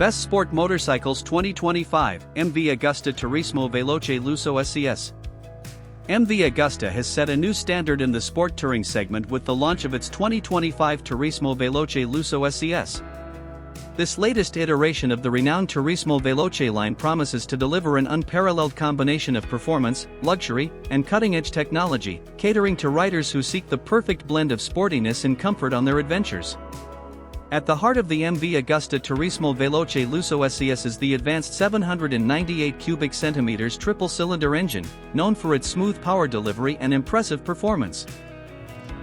Best Sport Motorcycles 2025, MV Agusta Turismo Veloce Lusso SCS. MV Agusta has set a new standard in the sport touring segment with the launch of its 2025 Turismo Veloce Lusso SCS. This latest iteration of the renowned Turismo Veloce line promises to deliver an unparalleled combination of performance, luxury, and cutting-edge technology, catering to riders who seek the perfect blend of sportiness and comfort on their adventures. At the heart of the MV Agusta Turismo Veloce Lusso SCS is the advanced 798 cubic centimeters triple-cylinder engine, known for its smooth power delivery and impressive performance.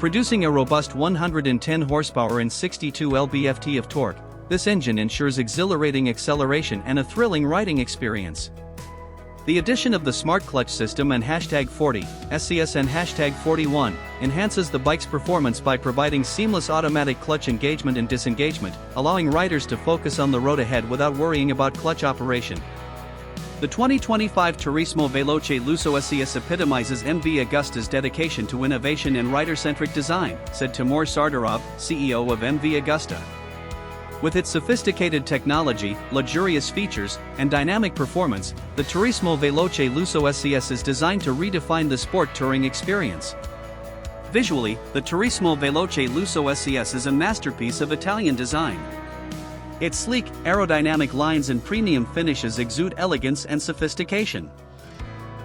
Producing a robust 110 horsepower and 62 lb-ft of torque, this engine ensures exhilarating acceleration and a thrilling riding experience. The addition of the Smart Clutch system and #40 SCS and #41 enhances the bike's performance by providing seamless automatic clutch engagement and disengagement, allowing riders to focus on the road ahead without worrying about clutch operation. The 2025 Turismo Veloce Lusso SCS epitomizes MV Agusta's dedication to innovation and rider-centric design, said Timur Sardarov, CEO of MV Agusta. With its sophisticated technology, luxurious features, and dynamic performance, the Turismo Veloce Lusso SCS is designed to redefine the sport touring experience. Visually, the Turismo Veloce Lusso SCS is a masterpiece of Italian design. Its sleek, aerodynamic lines and premium finishes exude elegance and sophistication.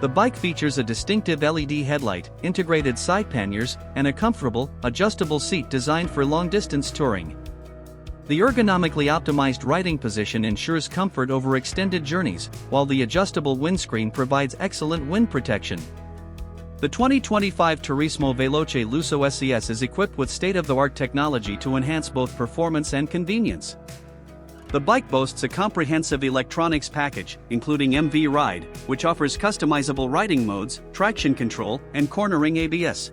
The bike features a distinctive LED headlight, integrated side panniers, and a comfortable, adjustable seat designed for long-distance touring. The ergonomically optimized riding position ensures comfort over extended journeys, while the adjustable windscreen provides excellent wind protection. The 2025 Turismo Veloce Lusso SCS is equipped with state-of-the-art technology to enhance both performance and convenience. The bike boasts a comprehensive electronics package, including MV Ride, which offers customizable riding modes, traction control, and cornering ABS.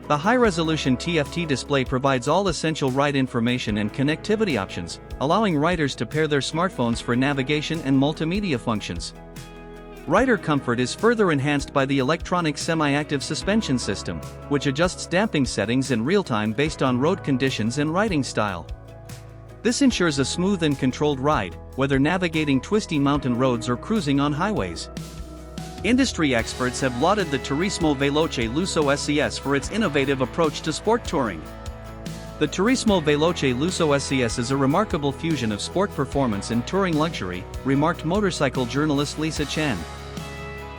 The high-resolution TFT display provides all essential ride information and connectivity options, allowing riders to pair their smartphones for navigation and multimedia functions. Rider comfort is further enhanced by the electronic semi-active suspension system, which adjusts damping settings in real time based on road conditions and riding style. This ensures a smooth and controlled ride, whether navigating twisty mountain roads or cruising on highways. Industry experts have lauded the Turismo Veloce Lusso SCS for its innovative approach to sport touring. The Turismo Veloce Lusso SCS is a remarkable fusion of sport performance and touring luxury, remarked motorcycle journalist Lisa Chan.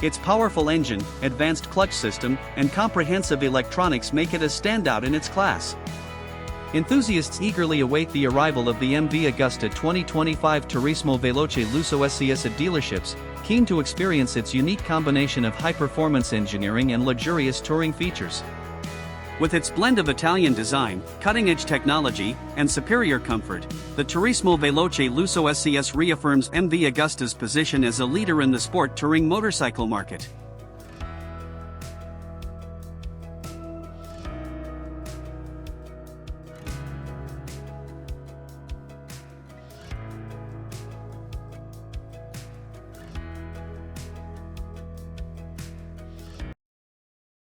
Its powerful engine, advanced clutch system, and comprehensive electronics make it a standout in its class. Enthusiasts eagerly await the arrival of the MV Agusta 2025 Turismo Veloce Lusso SCS at dealerships, keen to experience its unique combination of high-performance engineering and luxurious touring features. With its blend of Italian design, cutting-edge technology, and superior comfort, the Turismo Veloce Lusso SCS reaffirms MV Agusta's position as a leader in the sport touring motorcycle market.